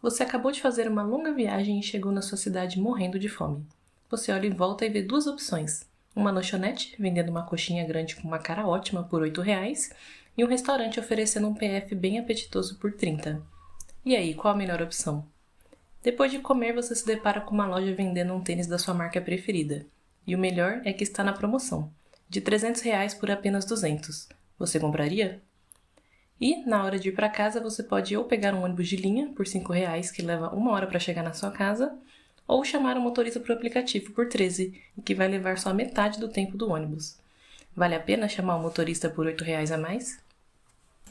Você acabou de fazer uma longa viagem e chegou na sua cidade morrendo de fome. Você olha em volta e vê duas opções. Uma lanchonete, vendendo uma coxinha grande com uma cara ótima por R$ 8, e um restaurante oferecendo um PF bem apetitoso por 30. E aí, qual a melhor opção? Depois de comer, você se depara com uma loja vendendo um tênis da sua marca preferida. E o melhor é que está na promoção. De R$ 300 por apenas 200. Você compraria? E, na hora de ir para casa, você pode ou pegar um ônibus de linha por R$ 5, que leva 1 hora para chegar na sua casa, ou chamar um motorista para o aplicativo por 13, que vai levar só metade do tempo do ônibus. Vale a pena chamar um motorista por R$ 8 a mais?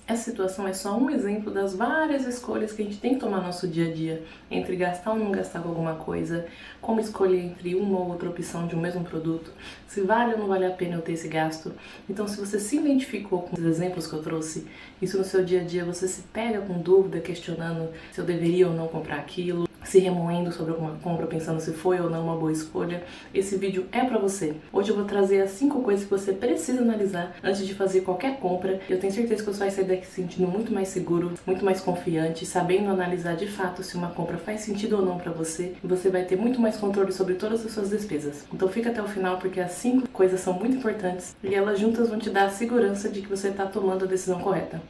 Essa situação é só um exemplo das várias escolhas que a gente tem que tomar no nosso dia a dia, entre gastar ou não gastar com alguma coisa, como escolher entre uma ou outra opção de um mesmo produto, se vale ou não vale a pena eu ter esse gasto. Então, se você se identificou com os exemplos que eu trouxe, isso no seu dia a dia você se pega com dúvida, questionando se eu deveria ou não comprar aquilo, se remoendo sobre alguma compra, pensando se foi ou não uma boa escolha, esse vídeo é pra você. Hoje eu vou trazer as 5 coisas que você precisa analisar antes de fazer qualquer compra. Eu tenho certeza que você vai sair daqui se sentindo muito mais seguro, muito mais confiante, sabendo analisar de fato se uma compra faz sentido ou não pra você, e você vai ter muito mais controle sobre todas as suas despesas. Então fica até o final, porque as 5 coisas são muito importantes e elas juntas vão te dar a segurança de que você está tomando a decisão correta.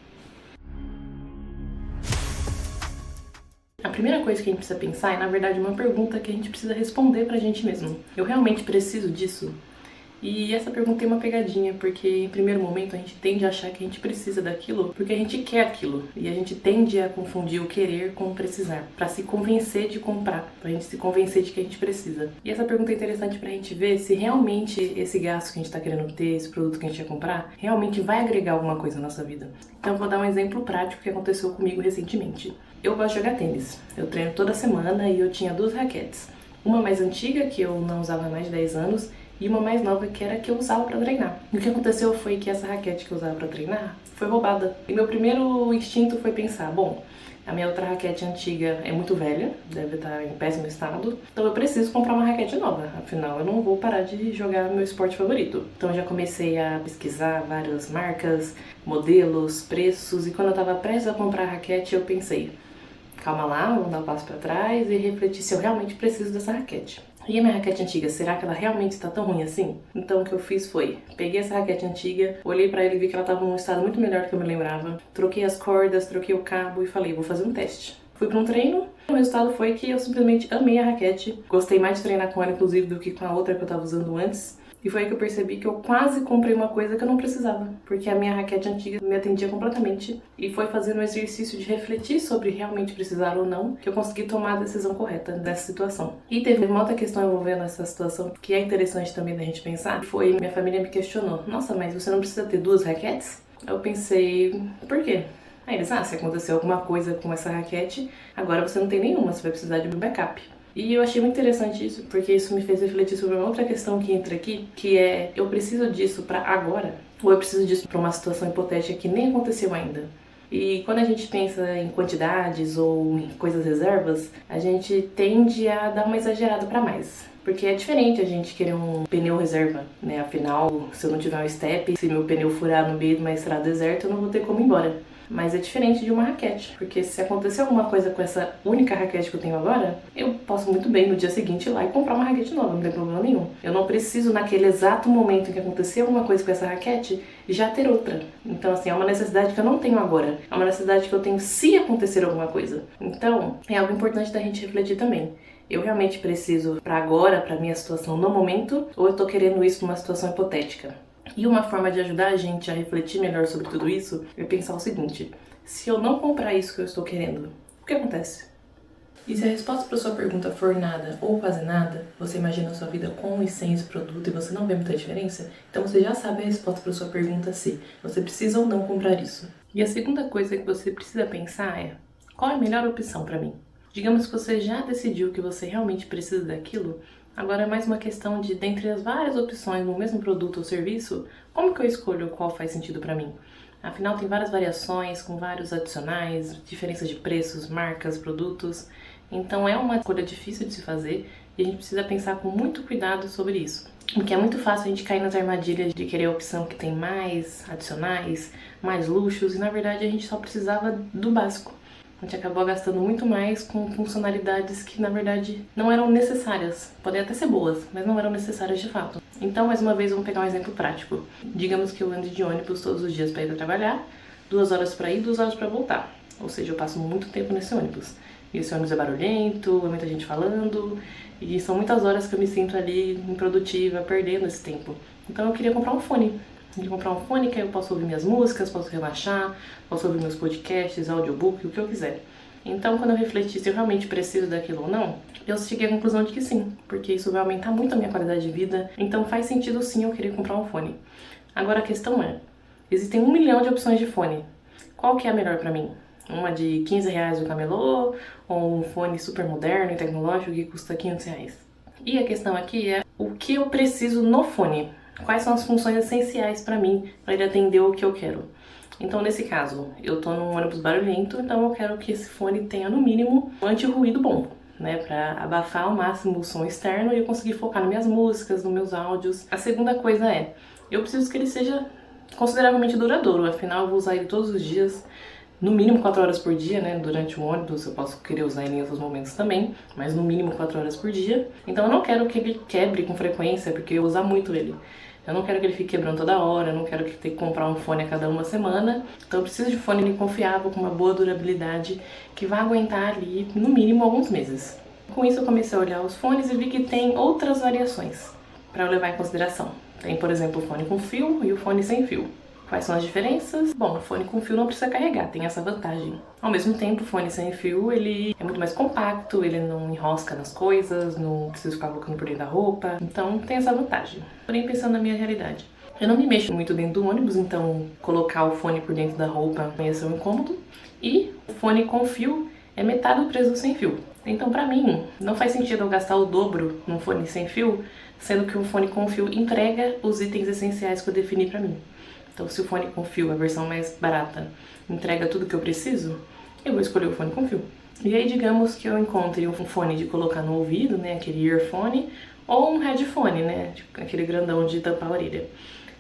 A primeira coisa que a gente precisa pensar é, na verdade, uma pergunta que a gente precisa responder pra gente mesmo. Eu realmente preciso disso? E essa pergunta tem uma pegadinha, porque em primeiro momento a gente tende a achar que a gente precisa daquilo porque a gente quer aquilo. E a gente tende a confundir o querer com o precisar, pra se convencer de comprar, pra gente se convencer de que a gente precisa. E essa pergunta é interessante pra gente ver se realmente esse gasto que a gente tá querendo ter, esse produto que a gente quer comprar, realmente vai agregar alguma coisa na nossa vida. Então eu vou dar um exemplo prático que aconteceu comigo recentemente. Eu gosto de jogar tênis. Eu treino toda semana e eu tinha 2 raquetes. Uma mais antiga, que eu não usava há mais de 10 anos, e uma mais nova, que era a que eu usava pra treinar. E o que aconteceu foi que essa raquete que eu usava pra treinar foi roubada. E meu primeiro instinto foi pensar, bom, a minha outra raquete antiga é muito velha, deve estar em péssimo estado, então eu preciso comprar uma raquete nova, afinal eu não vou parar de jogar meu esporte favorito. Então eu já comecei a pesquisar várias marcas, modelos, preços, e quando eu tava prestes a comprar a raquete eu pensei, calma lá, vamos dar um passo pra trás e refletir se eu realmente preciso dessa raquete. E a minha raquete antiga, será que ela realmente está tão ruim assim? Então o que eu fiz foi, peguei essa raquete antiga, olhei pra ela e vi que ela estava num estado muito melhor do que eu me lembrava. Troquei as cordas, troquei o cabo e falei, vou fazer um teste. Fui pra um treino, o resultado foi que eu simplesmente amei a raquete. Gostei mais de treinar com ela, inclusive, do que com a outra que eu tava usando antes. E foi aí que eu percebi que eu quase comprei uma coisa que eu não precisava, porque a minha raquete antiga me atendia completamente. E foi fazendo o exercício de refletir sobre realmente precisar ou não que eu consegui tomar a decisão correta nessa situação. E teve uma outra questão envolvendo essa situação que é interessante também da gente pensar, foi minha família me questionou, nossa, mas você não precisa ter 2 raquetes? Eu pensei, por quê? Aí eles, se aconteceu alguma coisa com essa raquete, agora você não tem nenhuma, você vai precisar de um backup. E eu achei muito interessante isso, porque isso me fez refletir sobre uma outra questão que entra aqui, que é, eu preciso disso pra agora? Ou eu preciso disso pra uma situação hipotética que nem aconteceu ainda? E quando a gente pensa em quantidades ou em coisas reservas, a gente tende a dar uma exagerada pra mais. Porque é diferente a gente querer um pneu reserva, né? Afinal, se eu não tiver um step, se meu pneu furar no meio de uma estrada deserta, eu não vou ter como ir embora. Mas é diferente de uma raquete, porque se acontecer alguma coisa com essa única raquete que eu tenho agora, eu posso muito bem no dia seguinte ir lá e comprar uma raquete nova, não tem problema nenhum. Eu não preciso naquele exato momento em que acontecer alguma coisa com essa raquete, já ter outra. Então assim, é uma necessidade que eu não tenho agora, é uma necessidade que eu tenho se acontecer alguma coisa. Então, é algo importante da gente refletir também. Eu realmente preciso pra agora, pra minha situação no momento, ou eu tô querendo isso numa situação hipotética? E uma forma de ajudar a gente a refletir melhor sobre tudo isso é pensar o seguinte, se eu não comprar isso que eu estou querendo, o que acontece? E se a resposta para sua pergunta for nada ou quase nada, você imagina a sua vida com e sem esse produto e você não vê muita diferença, então você já sabe a resposta para sua pergunta se você precisa ou não comprar isso. E a segunda coisa que você precisa pensar é, qual é a melhor opção para mim? Digamos que você já decidiu que você realmente precisa daquilo, agora é mais uma questão de, dentre as várias opções no mesmo produto ou serviço, como que eu escolho qual faz sentido para mim? Afinal, tem várias variações, com vários adicionais, diferenças de preços, marcas, produtos. Então é uma escolha difícil de se fazer e a gente precisa pensar com muito cuidado sobre isso. Porque é muito fácil a gente cair nas armadilhas de querer a opção que tem mais adicionais, mais luxos, e na verdade a gente só precisava do básico. a gente acabou gastando muito mais com funcionalidades que na verdade não eram necessárias. Podem até ser boas, mas não eram necessárias de fato. Então, mais uma vez, vamos pegar um exemplo prático. Digamos que eu ando de ônibus todos os dias para ir para trabalhar, 2 horas para ir, 2 horas para voltar. Ou seja, eu passo muito tempo nesse ônibus. E esse ônibus é barulhento, é muita gente falando, e são muitas horas que eu me sinto ali improdutiva, perdendo esse tempo. Então eu queria comprar um fone. De comprar um fone que aí eu posso ouvir minhas músicas, posso relaxar, posso ouvir meus podcasts, audiobook, o que eu quiser. Então, quando eu refleti se eu realmente preciso daquilo ou não, eu cheguei à conclusão de que sim, porque isso vai aumentar muito a minha qualidade de vida, então faz sentido sim eu querer comprar um fone. Agora a questão é, existem 1 milhão de opções de fone. Qual que é a melhor pra mim? Uma de 15 reais do camelô, ou um fone super moderno e tecnológico que custa 500 reais? E a questão aqui é o que eu preciso no fone. Quais são as funções essenciais para mim, para ele atender o que eu quero. Então, nesse caso, eu tô num ônibus barulhento, então eu quero que esse fone tenha, no mínimo, um anti-ruído bom, né? Para abafar ao máximo o som externo e eu conseguir focar nas minhas músicas, nos meus áudios. A segunda coisa é, eu preciso que ele seja consideravelmente duradouro, afinal eu vou usar ele todos os dias, no mínimo 4 horas por dia, né? Durante o ônibus, eu posso querer usar ele em outros momentos também, mas no mínimo 4 horas por dia. Então eu não quero que ele quebre com frequência, porque eu vou usar muito ele. Eu não quero que ele fique quebrando toda hora, eu não quero que tenha que comprar um fone a cada uma semana. Então eu preciso de um fone confiável, com uma boa durabilidade, que vai aguentar ali, no mínimo, alguns meses. Com isso eu comecei a olhar os fones e vi que tem outras variações para eu levar em consideração. Tem, por exemplo, o fone com fio e o fone sem fio. Quais são as diferenças? Bom, o fone com fio não precisa carregar, tem essa vantagem. Ao mesmo tempo, o fone sem fio, ele é muito mais compacto, ele não enrosca nas coisas, não precisa ficar colocando por dentro da roupa, então tem essa vantagem. Porém, pensando na minha realidade, eu não me mexo muito dentro do ônibus, então colocar o fone por dentro da roupa ia ser um incômodo. E o fone com fio é metade do preço do sem fio. Então, pra mim, não faz sentido eu gastar o dobro num fone sem fio, sendo que um fone com fio entrega os itens essenciais que eu defini pra mim. Então, se o fone com fio, a versão mais barata, entrega tudo que eu preciso, eu vou escolher o fone com fio. E aí, digamos que eu encontre um fone de colocar no ouvido, né, aquele earphone, ou um headphone, né, aquele grandão de tampar a orelha.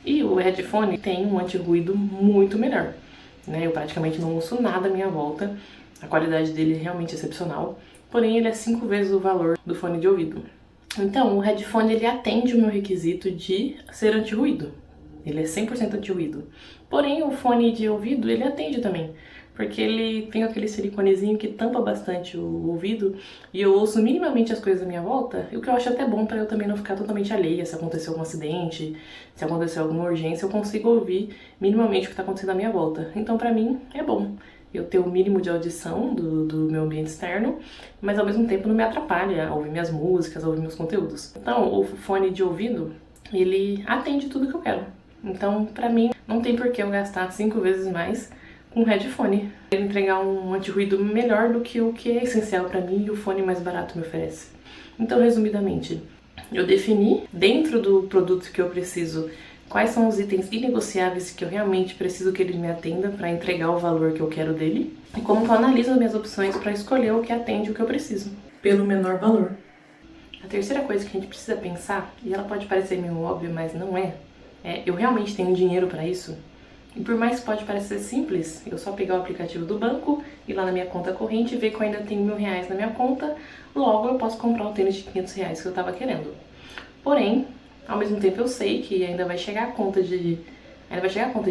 E o headphone tem um anti-ruído muito melhor, né, eu praticamente não ouço nada à minha volta, a qualidade dele é realmente excepcional, porém ele é 5 vezes o valor do fone de ouvido. Então, o headphone, ele atende o meu requisito de ser anti-ruído. Ele é 100% anti-ruído. Porém, o fone de ouvido, ele atende também. Porque ele tem aquele siliconezinho que tampa bastante o ouvido e eu ouço minimamente as coisas à minha volta, o que eu acho até bom para eu também não ficar totalmente alheia. Se acontecer algum acidente, se acontecer alguma urgência, eu consigo ouvir minimamente o que está acontecendo à minha volta. Então, pra mim, é bom eu ter o mínimo de audição do meu ambiente externo, mas ao mesmo tempo não me atrapalha a ouvir minhas músicas, a ouvir meus conteúdos. Então, o fone de ouvido, ele atende tudo que eu quero. Então, pra mim, não tem por que eu gastar 5 vezes mais com um headphone. Ele entregar um anti-ruído melhor do que o que é essencial pra mim e o fone mais barato me oferece. Então, resumidamente, eu defini, dentro do produto que eu preciso, quais são os itens inegociáveis que eu realmente preciso que ele me atenda para entregar o valor que eu quero dele, e como que eu analiso as minhas opções para escolher o que atende o que eu preciso, pelo menor valor. A terceira coisa que a gente precisa pensar, e ela pode parecer meio óbvia, mas não é, eu realmente tenho dinheiro para isso? E por mais que pode parecer simples, eu só pegar o aplicativo do banco, ir lá na minha conta corrente e ver que eu ainda tenho R$1.000 na minha conta, logo eu posso comprar o tênis de R$500 que eu estava querendo. Porém, ao mesmo tempo eu sei que ainda vai chegar a conta de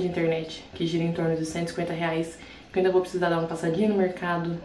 internet, que gira em torno de R$150, que eu ainda vou precisar dar uma passadinha no mercado,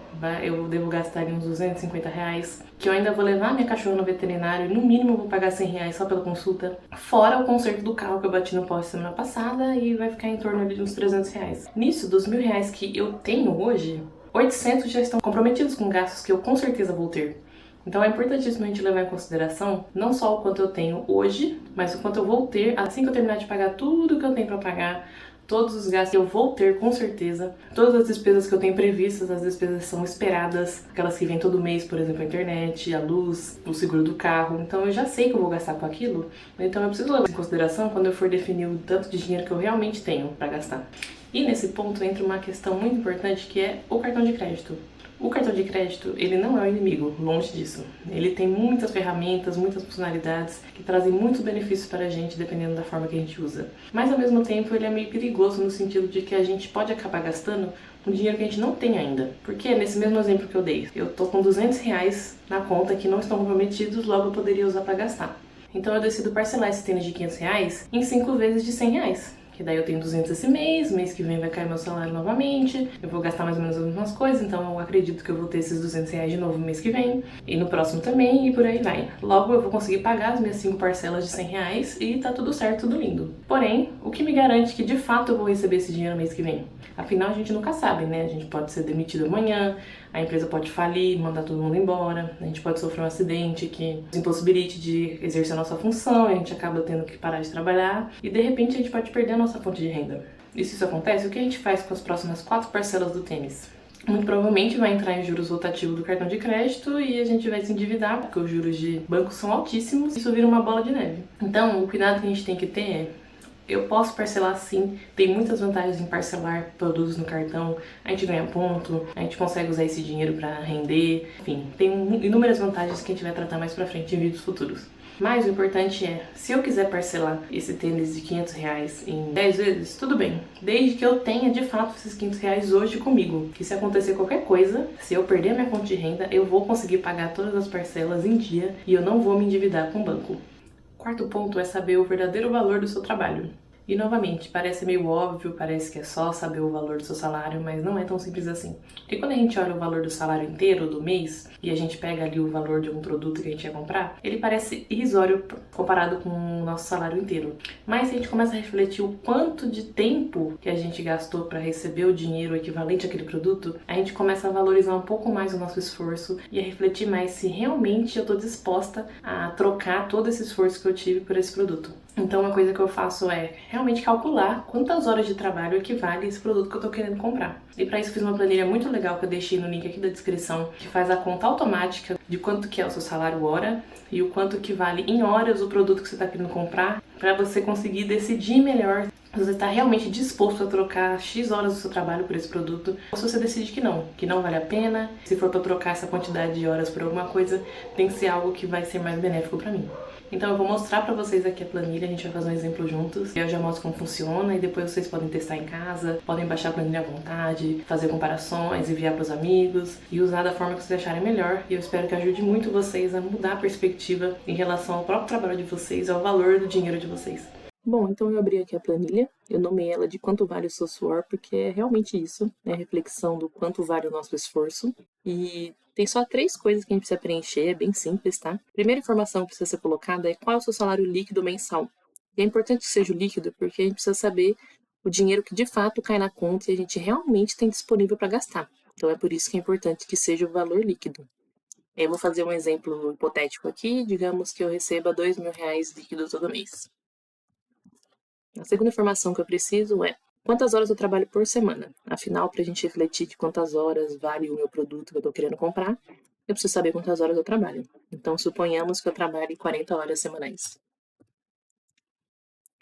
eu devo gastar uns R$250, que eu ainda vou levar minha cachorra no veterinário e no mínimo eu vou pagar R$100 só pela consulta, fora o conserto do carro que eu bati no poste semana passada e vai ficar em torno de uns R$300. Nisso, dos R$1.000 que eu tenho hoje, 800 já estão comprometidos com gastos que eu com certeza vou ter. Então é importantíssimo a gente levar em consideração não só o quanto eu tenho hoje, mas o quanto eu vou ter assim que eu terminar de pagar tudo que eu tenho pra pagar, todos os gastos que eu vou ter com certeza, todas as despesas que eu tenho previstas, as despesas que são esperadas, aquelas que vêm todo mês, por exemplo, a internet, a luz, o seguro do carro. Então eu já sei que eu vou gastar com aquilo, então eu preciso levar em consideração quando eu for definir o tanto de dinheiro que eu realmente tenho pra gastar. E nesse ponto entra uma questão muito importante que é o cartão de crédito. O cartão de crédito, ele não é o inimigo, longe disso. Ele tem muitas ferramentas, muitas funcionalidades que trazem muitos benefícios para a gente, dependendo da forma que a gente usa. Mas, ao mesmo tempo, ele é meio perigoso no sentido de que a gente pode acabar gastando um dinheiro que a gente não tem ainda. Porque nesse mesmo exemplo que eu dei, eu tô com R$ 200 na conta que não estão comprometidos, logo eu poderia usar para gastar. Então eu decido parcelar esse tênis de R$ 500 em 5 vezes de R$ 100. Que daí eu tenho 200 esse mês que vem vai cair meu salário novamente, eu vou gastar mais ou menos as mesmas coisas, então eu acredito que eu vou ter esses R$ 200 de novo no mês que vem, e no próximo também, e por aí vai. Logo eu vou conseguir pagar as minhas 5 parcelas de R$ 100 e tá tudo certo, tudo lindo. Porém, o que me garante que de fato eu vou receber esse dinheiro no mês que vem? Afinal, a gente nunca sabe, né? A gente pode ser demitido amanhã, a empresa pode falir, mandar todo mundo embora, a gente pode sofrer um acidente que nos impossibilite de exercer a nossa função, e a gente acaba tendo que parar de trabalhar, e de repente a gente pode perder a nossa fonte de renda. E se isso acontece, o que a gente faz com as próximas 4 parcelas do tênis? Muito provavelmente vai entrar em juros rotativos do cartão de crédito e a gente vai se endividar, porque os juros de bancos são altíssimos e isso vira uma bola de neve. Então, o cuidado que a gente tem que ter é: eu posso parcelar sim, tem muitas vantagens em parcelar produtos no cartão, a gente ganha ponto, a gente consegue usar esse dinheiro para render, enfim, tem inúmeras vantagens que a gente vai tratar mais pra frente em vídeos futuros. Mas o importante é, se eu quiser parcelar esse tênis de R$ 500 em 10 vezes, tudo bem, desde que eu tenha de fato esses R$ 500 hoje comigo, que se acontecer qualquer coisa, se eu perder a minha fonte de renda, eu vou conseguir pagar todas as parcelas em dia e eu não vou me endividar com o banco. Quarto ponto é saber o verdadeiro valor do seu trabalho. E novamente, parece meio óbvio, parece que é só saber o valor do seu salário, mas não é tão simples assim. Porque quando a gente olha o valor do salário inteiro do mês e a gente pega ali o valor de um produto que a gente ia comprar, ele parece irrisório comparado com o nosso salário inteiro. Mas se a gente começa a refletir o quanto de tempo que a gente gastou para receber o dinheiro equivalente àquele produto, a gente começa a valorizar um pouco mais o nosso esforço e a refletir mais se realmente eu estou disposta a trocar todo esse esforço que eu tive por esse produto. Então uma coisa que eu faço é realmente calcular quantas horas de trabalho equivale esse produto que eu tô querendo comprar. E para isso fiz uma planilha muito legal que eu deixei no link aqui da descrição, que faz a conta automática de quanto que é o seu salário hora e o quanto que vale em horas o produto que você está querendo comprar, para você conseguir decidir melhor se você está realmente disposto a trocar X horas do seu trabalho por esse produto, ou se você decide que não vale a pena. Se for para trocar essa quantidade de horas por alguma coisa, tem que ser algo que vai ser mais benéfico para mim. Então eu vou mostrar pra vocês aqui a planilha, a gente vai fazer um exemplo juntos. Eu já mostro como funciona e depois vocês podem testar em casa, podem baixar a planilha à vontade, fazer comparações, enviar pros amigos e usar da forma que vocês acharem melhor. E eu espero que ajude muito vocês a mudar a perspectiva em relação ao próprio trabalho de vocês, ao valor do dinheiro de vocês. Bom, então eu abri aqui a planilha, eu nomeei ela de quanto vale o seu suor, porque é realmente isso, né? A reflexão do quanto vale o nosso esforço. E tem só 3 coisas que a gente precisa preencher, é bem simples, tá? Primeira informação que precisa ser colocada é qual é o seu salário líquido mensal. E é importante que seja o líquido, porque a gente precisa saber o dinheiro que de fato cai na conta e a gente realmente tem disponível para gastar. Então é por isso que é importante que seja o valor líquido. Eu vou fazer um exemplo hipotético aqui, digamos que eu receba R$ 2.000 líquido todo mês. A segunda informação que eu preciso é quantas horas eu trabalho por semana. Afinal, para a gente refletir de quantas horas vale o meu produto que eu estou querendo comprar, eu preciso saber quantas horas eu trabalho. Então, suponhamos que eu trabalhe 40 horas semanais.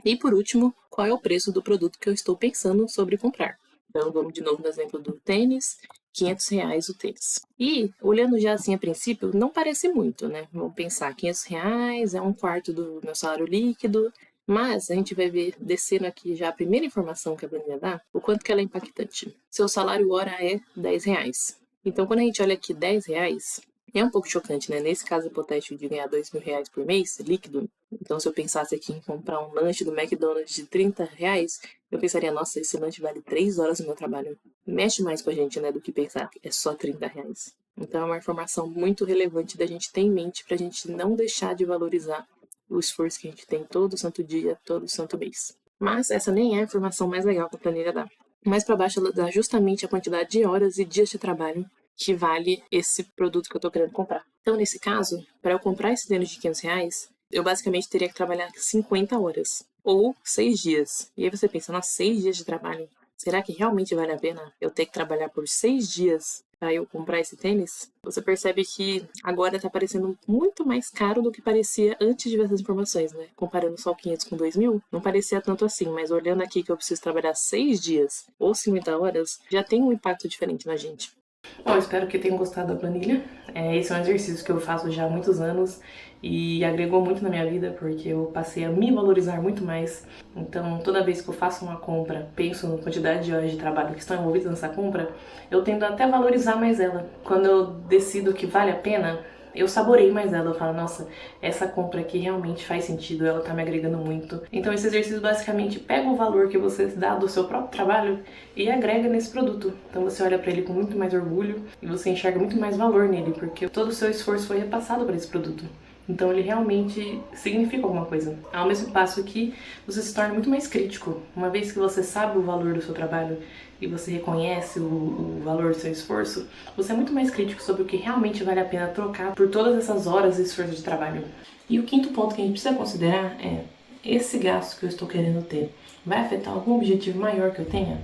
E por último, qual é o preço do produto que eu estou pensando sobre comprar. Então, vamos de novo no exemplo do tênis, R$ 500 o tênis. E, olhando já assim a princípio, não parece muito, né? Vamos pensar, R$ 500 é um quarto do meu salário líquido, mas a gente vai ver, descendo aqui já a primeira informação que a planilha dá, o quanto que ela é impactante. Seu salário hora é R$ 10. Então, quando a gente olha aqui R$ 10, é um pouco chocante, né? Nesse caso hipotético de ganhar R$ 2.000 por mês, líquido, então se eu pensasse aqui em comprar um lanche do McDonald's de R$ 30, eu pensaria, nossa, esse lanche vale 3 horas do meu trabalho. Mexe mais com a gente, né, do que pensar que é só R$ 30. Então é uma informação muito relevante da gente ter em mente pra gente não deixar de valorizar o esforço que a gente tem todo santo dia, todo santo mês. Mas essa nem é a informação mais legal que a planilha dá. Mais para baixo ela dá justamente a quantidade de horas e dias de trabalho que vale esse produto que eu estou querendo comprar. Então, nesse caso, para eu comprar esse tênis de R$ 500, eu basicamente teria que trabalhar 50 horas, ou 6 dias. E aí você pensa, nossa, 6 dias de trabalho, será que realmente vale a pena eu ter que trabalhar por 6 dias para eu comprar esse tênis? Você percebe que agora está parecendo muito mais caro do que parecia antes de ver essas informações, né? Comparando só o 500 com 2.000, não parecia tanto assim, mas olhando aqui que eu preciso trabalhar 6 dias ou 50 horas, já tem um impacto diferente na gente. Bom, eu espero que tenham gostado da planilha. Esse é um exercício que eu faço já há muitos anos e agregou muito na minha vida porque eu passei a me valorizar muito mais. Então, toda vez que eu faço uma compra, penso na quantidade de horas de trabalho que estão envolvidas nessa compra, eu tendo até a valorizar mais ela. Quando eu decido que vale a pena, eu saboreio mais ela, eu falo, nossa, essa compra aqui realmente faz sentido, ela tá me agregando muito. Então esse exercício basicamente pega o valor que você dá do seu próprio trabalho e agrega nesse produto. Então você olha pra ele com muito mais orgulho e você enxerga muito mais valor nele, porque todo o seu esforço foi repassado para esse produto. Então ele realmente significa alguma coisa. Ao mesmo passo que você se torna muito mais crítico. Uma vez que você sabe o valor do seu trabalho e você reconhece o valor do seu esforço, você é muito mais crítico sobre o que realmente vale a pena trocar por todas essas horas de esforço de trabalho. E o quinto ponto que a gente precisa considerar é: esse gasto que eu estou querendo ter vai afetar algum objetivo maior que eu tenha?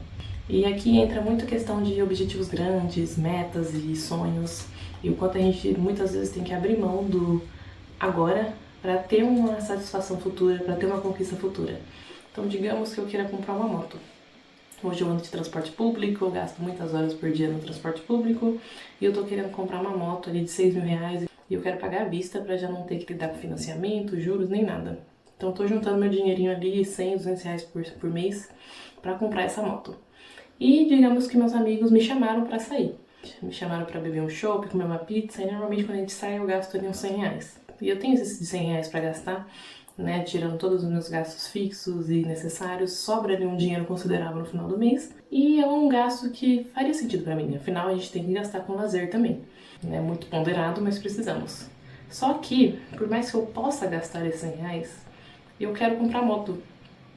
E aqui entra muito a questão de objetivos grandes, metas e sonhos, e o quanto a gente muitas vezes tem que abrir mão do agora para ter uma satisfação futura, para ter uma conquista futura. Então, digamos que eu queira comprar uma moto. Hoje eu ando de transporte público, eu gasto muitas horas por dia no transporte público e eu tô querendo comprar uma moto ali de 6 mil reais e eu quero pagar à vista para já não ter que lidar com financiamento, juros, nem nada. Então tô juntando meu dinheirinho ali, 100, 200 reais por mês para comprar essa moto. E digamos que meus amigos me chamaram para sair. Me chamaram para beber um chopp, comer uma pizza e normalmente quando a gente sai eu gasto ali uns 100 reais. E eu tenho esses 100 reais para gastar, né, tirando todos os meus gastos fixos e necessários, sobra ali um dinheiro considerável no final do mês e é um gasto que faria sentido para mim, afinal a gente tem que gastar com lazer também, é muito ponderado, mas precisamos. Só que, por mais que eu possa gastar esses 100 reais, eu quero comprar moto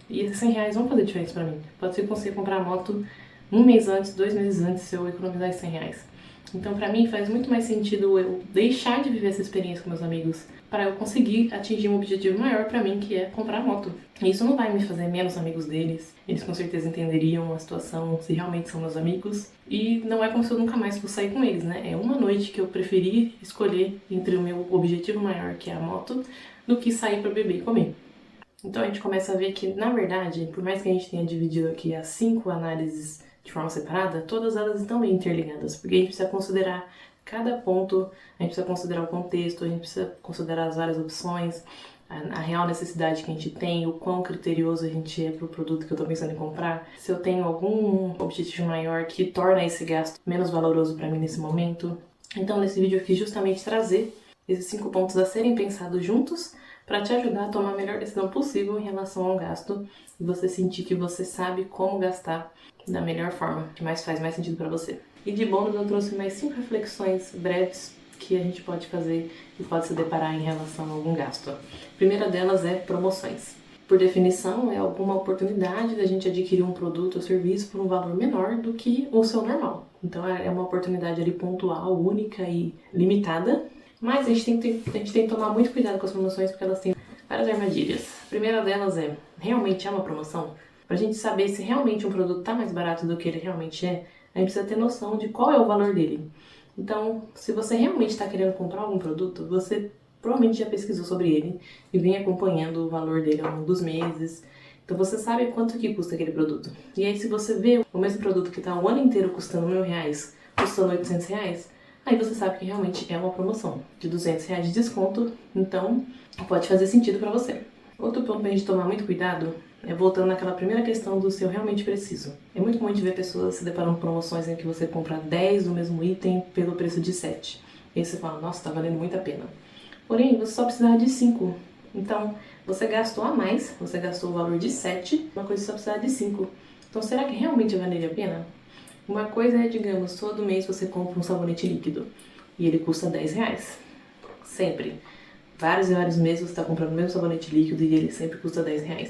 e esses 100 reais vão fazer diferença para mim. Pode ser que eu consiga comprar a moto um mês antes, 2 meses antes, se eu economizar esses 100 reais. Então, pra mim, faz muito mais sentido eu deixar de viver essa experiência com meus amigos para eu conseguir atingir um objetivo maior pra mim, que é comprar a moto. E isso não vai me fazer menos amigos deles. Eles com certeza entenderiam a situação se realmente são meus amigos. E não é como se eu nunca mais fosse sair com eles, né? É uma noite que eu preferi escolher entre o meu objetivo maior, que é a moto, do que sair pra beber e comer. Então a gente começa a ver que, na verdade, por mais que a gente tenha dividido aqui as 5 análises de forma separada, todas elas estão bem interligadas, porque a gente precisa considerar cada ponto, a gente precisa considerar o contexto, a gente precisa considerar as várias opções, a real necessidade que a gente tem, o quão criterioso a gente é para o produto que eu estou pensando em comprar, se eu tenho algum objetivo maior que torna esse gasto menos valoroso para mim nesse momento. Então nesse vídeo eu quis justamente trazer esses 5 pontos a serem pensados juntos para te ajudar a tomar a melhor decisão possível em relação ao gasto e você sentir que você sabe como gastar da melhor forma, que mais faz mais sentido para você. E de bônus eu trouxe mais 5 reflexões breves que a gente pode fazer e pode se deparar em relação a algum gasto. A primeira delas é promoções. Por definição, é alguma oportunidade da gente adquirir um produto ou serviço por um valor menor do que o seu normal. Então é uma oportunidade ali pontual, única e limitada. Mas a gente tem que tomar muito cuidado com as promoções porque elas têm várias armadilhas. A primeira delas é, realmente é uma promoção? Pra gente saber se realmente um produto tá mais barato do que ele realmente é, a gente precisa ter noção de qual é o valor dele. Então, se você realmente está querendo comprar algum produto, você provavelmente já pesquisou sobre ele e vem acompanhando o valor dele ao longo dos meses. Então você sabe quanto que custa aquele produto. E aí se você vê o mesmo produto que tá o ano inteiro custando R$1.000, custando R$800, aí você sabe que realmente é uma promoção de R$200 de desconto, então pode fazer sentido para você. Outro ponto pra gente tomar muito cuidado é voltando naquela primeira questão do se eu realmente preciso. É muito comum de ver pessoas se deparando com promoções em que você compra 10 do mesmo item pelo preço de 7. E aí você fala, nossa, tá valendo muito a pena. Porém, você só precisava de 5. Então, você gastou a mais, você gastou o valor de 7, uma coisa só precisava de 5. Então, será que realmente valeria a pena? Uma coisa é, digamos, todo mês você compra um sabonete líquido e ele custa R$10. Sempre. Vários e vários meses você está comprando o mesmo sabonete líquido e ele sempre custa R$10.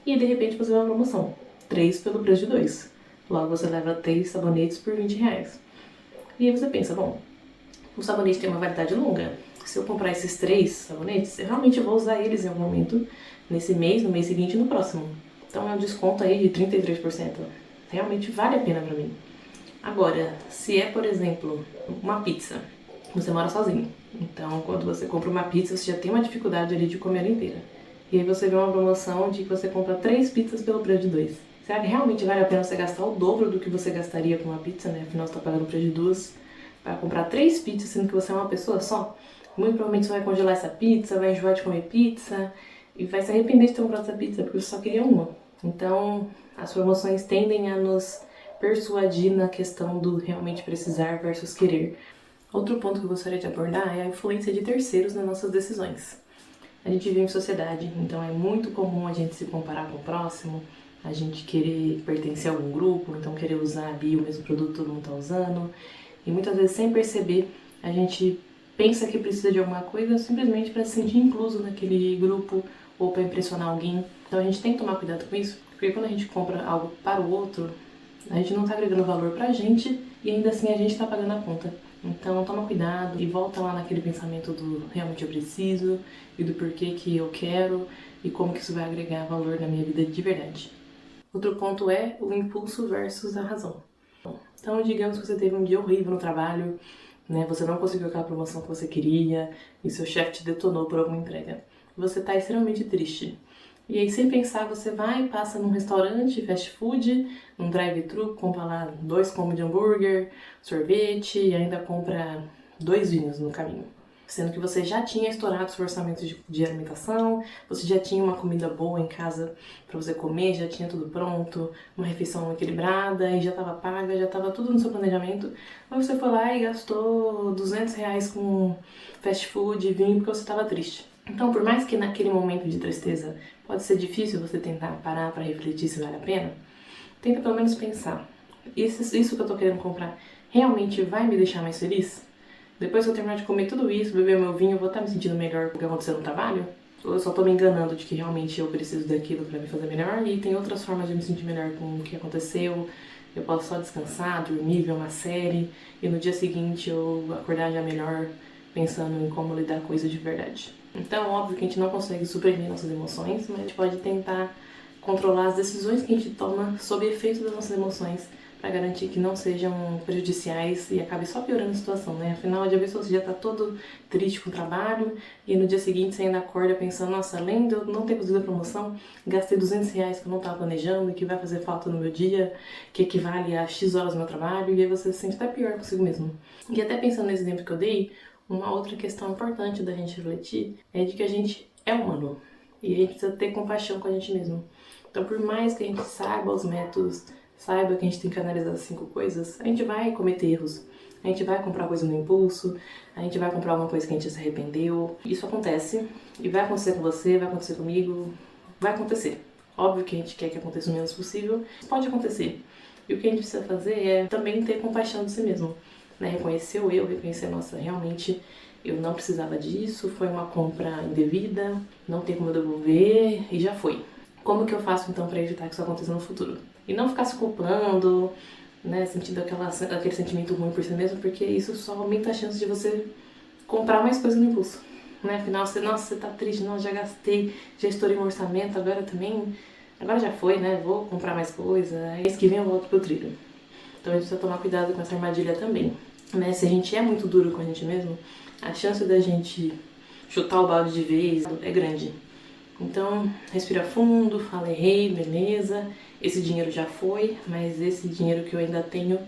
E de repente você vê uma promoção, 3 pelo preço de 2. Logo você leva 3 sabonetes por R$20. E aí você pensa, bom, o sabonete tem uma validade longa. Se eu comprar esses 3 sabonetes, eu realmente vou usar eles em algum momento, nesse mês, no mês seguinte e no próximo. Então é um desconto aí de 33%. Realmente vale a pena pra mim. Agora, se é, por exemplo, uma pizza, você mora sozinho. Então, quando você compra uma pizza, você já tem uma dificuldade ali de comer ela inteira. E aí você vê uma promoção de que você compra 3 pizzas pelo preço de 2. Será que realmente vale a pena você gastar o dobro do que você gastaria com uma pizza, né? Afinal, você tá pagando o preço de 2. para comprar 3 pizzas, sendo que você é uma pessoa só, muito provavelmente você vai congelar essa pizza, vai enjoar de comer pizza e vai se arrepender de ter comprado essa pizza porque você só queria uma. Então, as promoções tendem a nos persuadir na questão do realmente precisar versus querer. Outro ponto que eu gostaria de abordar é a influência de terceiros nas nossas decisões. A gente vive em sociedade, então é muito comum a gente se comparar com o próximo, a gente querer pertencer a algum grupo, então querer usar ali o mesmo produto que todo mundo está usando. E muitas vezes, sem perceber, a gente pensa que precisa de alguma coisa simplesmente para se sentir incluso naquele grupo ou para impressionar alguém. Então a gente tem que tomar cuidado com isso, porque quando a gente compra algo para o outro, a gente não está agregando valor para a gente e ainda assim a gente está pagando a conta. Então toma cuidado e volta lá naquele pensamento do realmente eu preciso e do porquê que eu quero e como que isso vai agregar valor na minha vida de verdade. Outro ponto é o impulso versus a razão. Então digamos que você teve um dia horrível no trabalho, né? Você não conseguiu aquela promoção que você queria e seu chefe te detonou por alguma entrega. Você está extremamente triste. E aí, sem pensar, você vai e passa num restaurante, fast food, num drive-thru, compra lá 2 combos de hambúrguer, sorvete e ainda compra 2 vinhos no caminho. Sendo que você já tinha estourado seu orçamento de alimentação, você já tinha uma comida boa em casa para você comer, já tinha tudo pronto, uma refeição equilibrada e já estava paga, já estava tudo no seu planejamento. Mas você foi lá e gastou R$200 com fast food e vinho porque você estava triste. Então, por mais que naquele momento de tristeza pode ser difícil você tentar parar para refletir se vale a pena, tenta pelo menos pensar, isso que eu tô querendo comprar realmente vai me deixar mais feliz? Depois que eu terminar de comer tudo isso, beber meu vinho, eu vou estar me sentindo melhor porque aconteceu no trabalho? Ou eu só tô me enganando de que realmente eu preciso daquilo para me fazer melhor e tem outras formas de me sentir melhor com o que aconteceu? Eu posso só descansar, dormir, ver uma série e no dia seguinte eu acordar já melhor pensando em como lidar com isso de verdade. Então, óbvio que a gente não consegue suprimir nossas emoções, mas a gente pode tentar controlar as decisões que a gente toma sob efeito das nossas emoções para garantir que não sejam prejudiciais e acabe só piorando a situação, né? Afinal, de vez você já tá todo triste com o trabalho e no dia seguinte você ainda acorda pensando, nossa, além de eu não ter conseguido a promoção, gastei R$200 que eu não estava planejando e que vai fazer falta no meu dia, que equivale a X horas do meu trabalho, e aí você se sente até pior consigo mesmo. E até pensando nesse exemplo que eu dei, uma outra questão importante da gente refletir é de que a gente é humano e a gente precisa ter compaixão com a gente mesmo. Então, por mais que a gente saiba os métodos, saiba que a gente tem que analisar as 5 coisas, a gente vai cometer erros. A gente vai comprar coisa no impulso, a gente vai comprar alguma coisa que a gente se arrependeu. Isso acontece e vai acontecer com você, vai acontecer comigo, vai acontecer. Óbvio que a gente quer que aconteça o menos possível, pode acontecer. E o que a gente precisa fazer é também ter compaixão de si mesmo. Né, reconhecer o eu, reconhecer, nossa, realmente eu não precisava disso, foi uma compra indevida, não tem como eu devolver e já foi. Como que eu faço então para evitar que isso aconteça no futuro? E não ficar se culpando, né, sentindo aquele sentimento ruim por si mesmo, porque isso só aumenta a chance de você comprar mais coisa no impulso. Né? Afinal, você tá triste, não, já gastei, já estourei meu orçamento, agora já foi, né, vou comprar mais coisa, mês que vem eu volto pro trilho. Então a gente precisa tomar cuidado com essa armadilha também. Né? Se a gente é muito duro com a gente mesmo, a chance da gente chutar o balde de vez é grande. Então, respira fundo, fala, errei, beleza, esse dinheiro já foi, mas esse dinheiro que eu ainda tenho,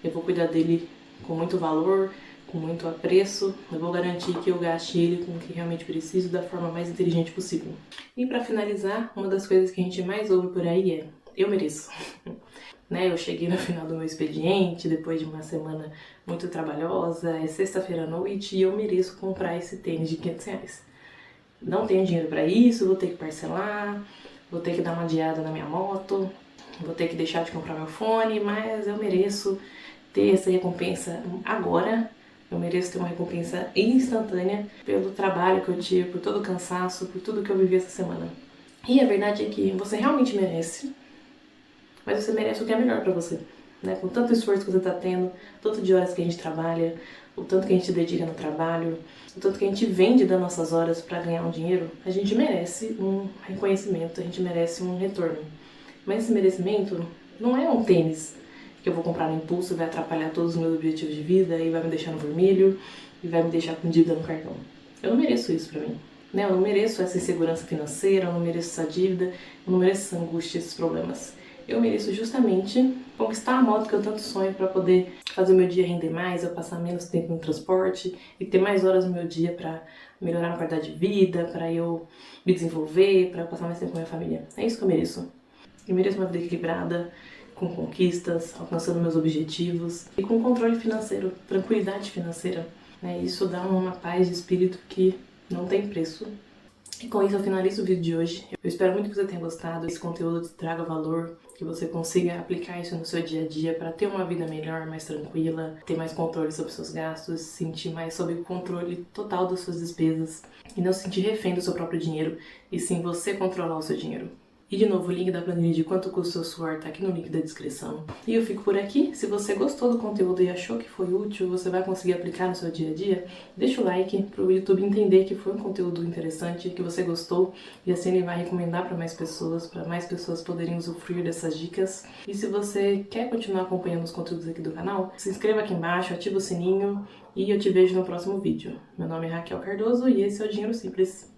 eu vou cuidar dele com muito valor, com muito apreço, eu vou garantir que eu gaste ele com o que realmente preciso da forma mais inteligente possível. E para finalizar, uma das coisas que a gente mais ouve por aí é, eu mereço. Né, eu cheguei no final do meu expediente, depois de uma semana muito trabalhosa, é sexta-feira à noite e eu mereço comprar esse tênis de R$500. Não tenho dinheiro para isso, vou ter que parcelar, vou ter que dar uma adiada na minha moto, vou ter que deixar de comprar meu fone, mas eu mereço ter essa recompensa agora, eu mereço ter uma recompensa instantânea pelo trabalho que eu tive, por todo o cansaço, por tudo que eu vivi essa semana. E a verdade é que você realmente merece, mas você merece o que é melhor pra você, né? Com tanto esforço que você tá tendo, tanto de horas que a gente trabalha, o tanto que a gente dedica no trabalho, o tanto que a gente vende das nossas horas pra ganhar um dinheiro, a gente merece um reconhecimento, a gente merece um retorno. Mas esse merecimento não é um tênis que eu vou comprar no impulso, vai atrapalhar todos os meus objetivos de vida e vai me deixar no vermelho e vai me deixar com dívida no cartão. Eu não mereço isso pra mim. Eu não mereço essa insegurança financeira, eu não mereço essa dívida, eu não mereço essa angústia, esses problemas. Eu mereço justamente conquistar a moto que eu tanto sonho para poder fazer o meu dia render mais, eu passar menos tempo no transporte e ter mais horas no meu dia para melhorar a qualidade de vida, para eu me desenvolver, para passar mais tempo com a minha família. É isso que eu mereço. Eu mereço uma vida equilibrada, com conquistas, alcançando meus objetivos e com controle financeiro, tranquilidade financeira. Isso dá uma paz de espírito que não tem preço. E com isso eu finalizo o vídeo de hoje. Eu espero muito que você tenha gostado, esse conteúdo te traga valor, que você consiga aplicar isso no seu dia a dia para ter uma vida melhor, mais tranquila, ter mais controle sobre seus gastos, sentir mais sobre o controle total das suas despesas e não se sentir refém do seu próprio dinheiro, e sim você controlar o seu dinheiro. E de novo, o link da planilha de quanto custa o seu suor tá aqui no link da descrição. E eu fico por aqui. Se você gostou do conteúdo e achou que foi útil, você vai conseguir aplicar no seu dia a dia, deixa o like pro YouTube entender que foi um conteúdo interessante, que você gostou, e assim ele vai recomendar para mais pessoas poderem usufruir dessas dicas. E se você quer continuar acompanhando os conteúdos aqui do canal, se inscreva aqui embaixo, ativa o sininho e eu te vejo no próximo vídeo. Meu nome é Raquel Cardoso e esse é o Dinheiro Simples.